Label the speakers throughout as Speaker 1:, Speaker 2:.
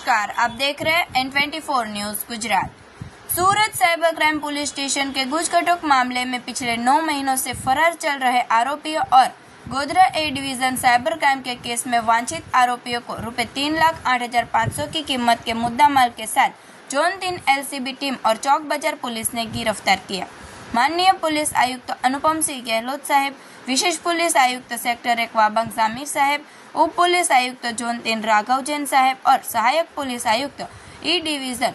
Speaker 1: नमस्कार, आप देख रहे हैं N24 न्यूज गुजरात। सूरत साइबर क्राइम पुलिस स्टेशन के गुजकटोक मामले में पिछले 9 महीनों से फरार चल रहे आरोपियों और Godhra A division cyber crime के केस में वांछित आरोपियों को ₹3,08,500 की कीमत के मुद्दामाल के साथ जोन 3 एलसीबी टीम और चौक बाजार पुलिस ने गिरफ्तार किया। माननीय पुलिस आयुक्त अनुपम सिंह गहलोत साहेब, विशेष पुलिस आयुक्त सेक्टर 1 वाबंग जामिर साहेब, उप पुलिस आयुक्त जोन 3 राघव जैन साहेब और सहायक पुलिस आयुक्त ई डिवीजन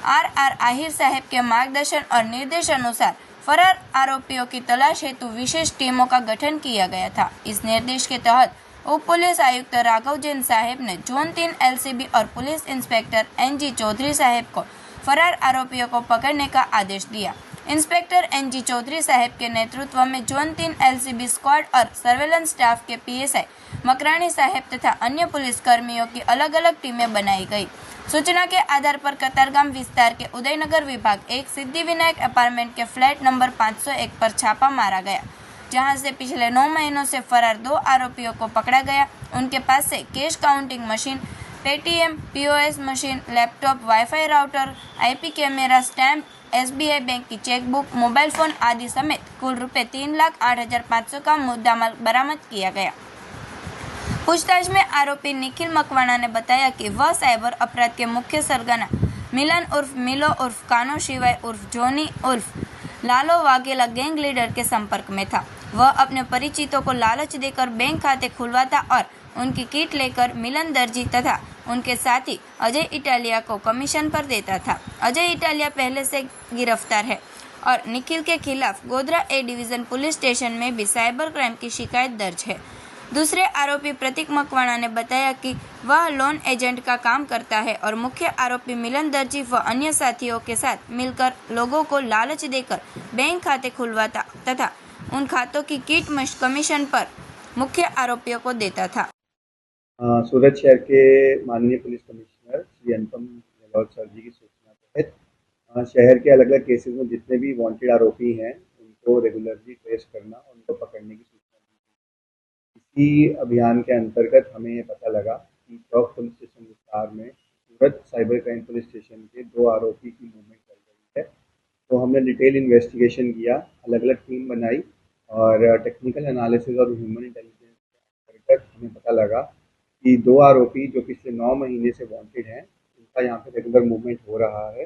Speaker 1: आर आहिर साहेब के मार्गदर्शन और निर्देश अनुसार फरार आरोपियों की तलाश हेतु विशेष टीमों का गठन किया गया था। इस निर्देश के तहत उप पुलिस आयुक्त राघव जैन साहेब ने जोन 3 एलसीबी और पुलिस इंस्पेक्टर NG चौधरी साहेब को फरार आरोपियों को पकड़ने का आदेश दिया। इंस्पेक्टर NG चौधरी साहब के नेतृत्व में जोन 3 एलसीबी स्क्वाड और सर्वेलेंस स्टाफ के PSI मकरानी साहब तथा अन्य पुलिस कर्मियों की अलग अलग टीमें बनाई गई। सूचना के आधार पर कतारगाम विस्तार के उदयनगर विभाग 1 सिद्धिविनायक अपार्टमेंट के फ्लैट नंबर 501 पर छापा मारा गया, जहां से पिछले 9 महीनों से फरार 2 आरोपियों को पकड़ा गया। उनके पास से cash counting machine, Paytm, POS machine, laptop, wifi router, IP camera, stamp, SBI bank की चेकबुक, मोबाइल फोन आदि समेत कुल ₹3,08,500 का मुद्दामाल बरामद किया गया। पूछताछ में आरोपी निखिल मकवाना ने बताया कि वह साइबर अपराध के मुख्य सरगना मिलन उर्फ मिलो उर्फ कानो शिवाय उर्फ जोनी उर्फ लालो वाघेला गैंग लीडर के संपर्क में था। वह अपने परिचितों को लालच देकर बैंक खाते खुलवाता और उनकी किट लेकर मिलन दर्जी तथा उनके साथी अजय इटालिया को कमीशन पर देता था। अजय इटालिया पहले से गिरफ्तार है और निखिल के खिलाफ Godhra A division police station में भी साइबर क्राइम की शिकायत दर्ज है। दूसरे आरोपी प्रतीक मकवाना ने बताया कि वह लोन एजेंट का काम करता है और मुख्य आरोपी मिलन दर्जी व अन्य साथियों के साथ मिलकर लोगों को लालच देकर बैंक खाते खुलवाता तथा उन खातों की किट कमीशन पर मुख्य आरोपियों को देता था।
Speaker 2: सूरत शहर के माननीय police commissioner Shri Anupam Gehlot sir जी की सूचना तहत शहर के अलग अलग केसेस में जितने भी वांटेड आरोपी हैं उनको रेगुलरली ट्रेस करना, उनको पकड़ने की सूचना दी। इसी अभियान के अंतर्गत हमें ये पता लगा कि चौक पुलिस स्टेशन विस्तार में सूरत साइबर क्राइम पुलिस स्टेशन के 2 आरोपी की मूवमेंट चल रही है। तो हमने डिटेल इन्वेस्टिगेशन किया, अलग अलग टीम बनाई और टेक्निकल एनालिसिस और ह्यूमन इंटेलिजेंस के अंतर्गत हमें पता लगा कि 2 आरोपी जो पिछले 9 महीने से वांटेड हैं, उनका यहाँ पे रेगुलर मूवमेंट हो रहा है।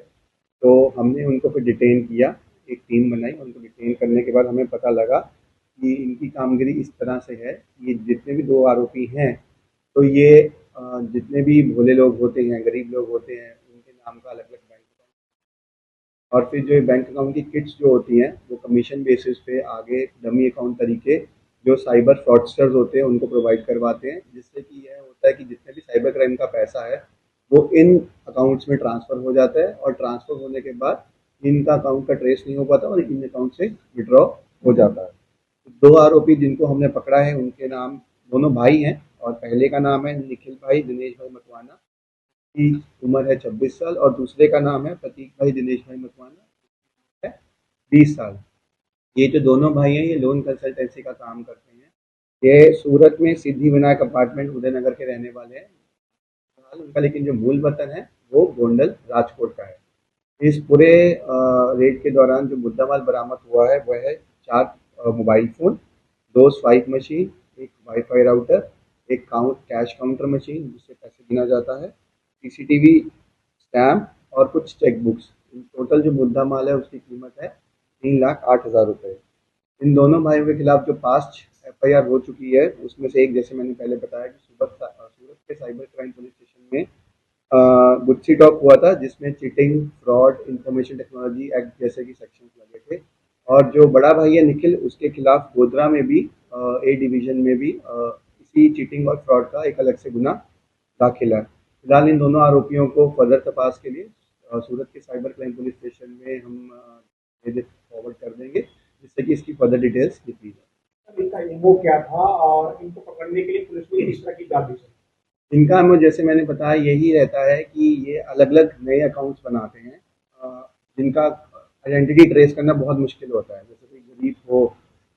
Speaker 2: तो हमने उनको फिर डिटेन किया, एक टीम बनाई। उनको डिटेन करने के बाद हमें पता लगा कि इनकी कामगिरी इस तरह से है, ये जितने भी 2 आरोपी हैं, तो ये जितने भी भोले लोग होते हैं, गरीब लोग होते हैं, उनके नाम का अलग अलग बैंक अकाउंट और फिर जो बैंक अकाउंट की किट्स जो होती हैं वो कमीशन बेसिस पे आगे डमी अकाउंट तरीके जो साइबर फ्रॉडस्टर्स होते हैं उनको प्रोवाइड करवाते हैं, जिससे कि यह होता है कि जितने भी साइबर क्राइम का पैसा है वो इन अकाउंट्स में ट्रांसफ़र हो जाता है और ट्रांसफ़र होने के बाद इनका अकाउंट का ट्रेस नहीं हो पाता और इन अकाउंट से विड्रॉ हो जाता है। 2 आरोपी जिनको हमने पकड़ा है उनके नाम, दोनों भाई हैं और पहले का नाम है निखिल भाई दिनेश भाई मकवाना, की उम्र है 26 साल और दूसरे का नाम है प्रतीक भाई दिनेश भाई मकवाना है 20 साल। ये जो दोनों भाई हैं ये लोन कंसल्टेंसी का काम करते हैं। ये सूरत में सिद्धिविनायक अपार्टमेंट उदयनगर के रहने वाले हैं उनका, लेकिन जो मूल वतन है वो गोंडल राजकोट का है। इस पूरे रेड के दौरान जो मुद्दामाल बरामद हुआ है वह है 4 mobile phone, 2 swipe machine, 1 wifi router, 1 cash counter machine जिससे पैसे गिना जाता है, CCTV स्टैम्प और कुछ चेकबुक्स। टोटल जो मुद्दामाल है उसकी कीमत है 3,08,000 रुपये। इन दोनों भाइयों के खिलाफ जो पास्ट FIR हो चुकी है उसमें से एक, जैसे मैंने पहले बताया कि सूरत के साइबर क्राइम पुलिस स्टेशन में गुत्सी टॉक हुआ था जिसमें cheating, fraud, information technology act जैसे कि सेक्शंस लगे थे। और जो बड़ा भाई है निखिल, उसके खिलाफ गोधरा में भी A डिवीजन में भी इसी चीटिंग और फ्रॉड का एक अलग से गुना दाखिल है। फिलहाल इन दोनों आरोपियों को फर्दर तपास के लिए सूरत के साइबर क्राइम पुलिस स्टेशन में हम फॉरवर्ड कर देंगे जिससे कि इसकी फर्दर डिटेल्स लिखी जाए।
Speaker 3: इनका एमओ क्या था और इनको पकड़ने के लिए पुलिस ने किस तरह की जांच की?
Speaker 2: इनका एमओ जैसे मैंने बताया यही रहता है कि ये अलग अलग नए अकाउंट्स बनाते हैं जिनका आइडेंटिटी ट्रेस करना बहुत मुश्किल होता है। जैसे कोई गरीब हो,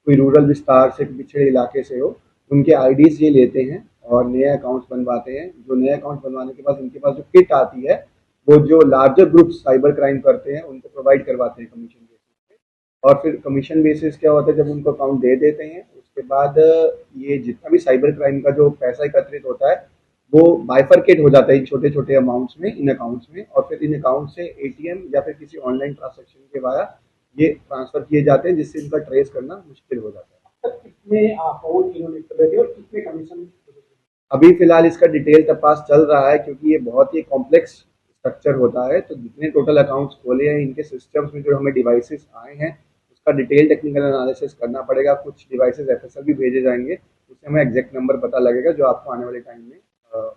Speaker 2: कोई रूरल विस्तार से पिछड़े इलाके से हो, उनके आईडीज ये लेते हैं और नए अकाउंट्स बनवाते हैं। जो नए अकाउंट्स बनवाने के बाद इनके पास जो किट आती है वो जो लार्जर ग्रुप साइबर क्राइम करते हैं उनको प्रोवाइड करवाते हैं कमीशन बेसिस पे। और फिर कमीशन बेसिस क्या होता है, जब उनको अकाउंट दे देते हैं उसके बाद ये जितना भी साइबर क्राइम का जो पैसा एकत्रित होता है वो बाइफरकेट हो जाता है छोटे छोटे अमाउंट्स में इन अकाउंट्स में, और फिर इन अकाउंट से एटीएम या फिर किसी ऑनलाइन ट्रांजेक्शन के द्वारा ये ट्रांसफर किए जाते हैं, जिससे इनका ट्रेस करना मुश्किल हो जाता है।
Speaker 3: तक कितने अकाउंट इन्होंने कर थे और कितने कमीशन?
Speaker 2: अभी फिलहाल इसका डिटेल तपास चल रहा है क्योंकि ये बहुत ही कॉम्प्लेक्स स्ट्रक्चर होता है। तो जितने टोटल अकाउंट्स खोले हैं इनके सिस्टम्स में जो हमें डिवाइसेस आए हैं उसका डिटेल टेक्निकल एनालिसिस करना पड़ेगा। कुछ डिवाइसेस एफएसएल भी भेजे जाएंगे, उससे हमें एग्जैक्ट नंबर पता लगेगा जो आपको आने वाले टाइम में हम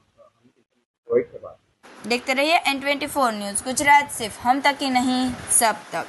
Speaker 2: प्रोवाइड करवा देंगे।
Speaker 1: देखते रहिए N24 न्यूज़ गुजरात, सिर्फ हम तक ही नहीं सब तक।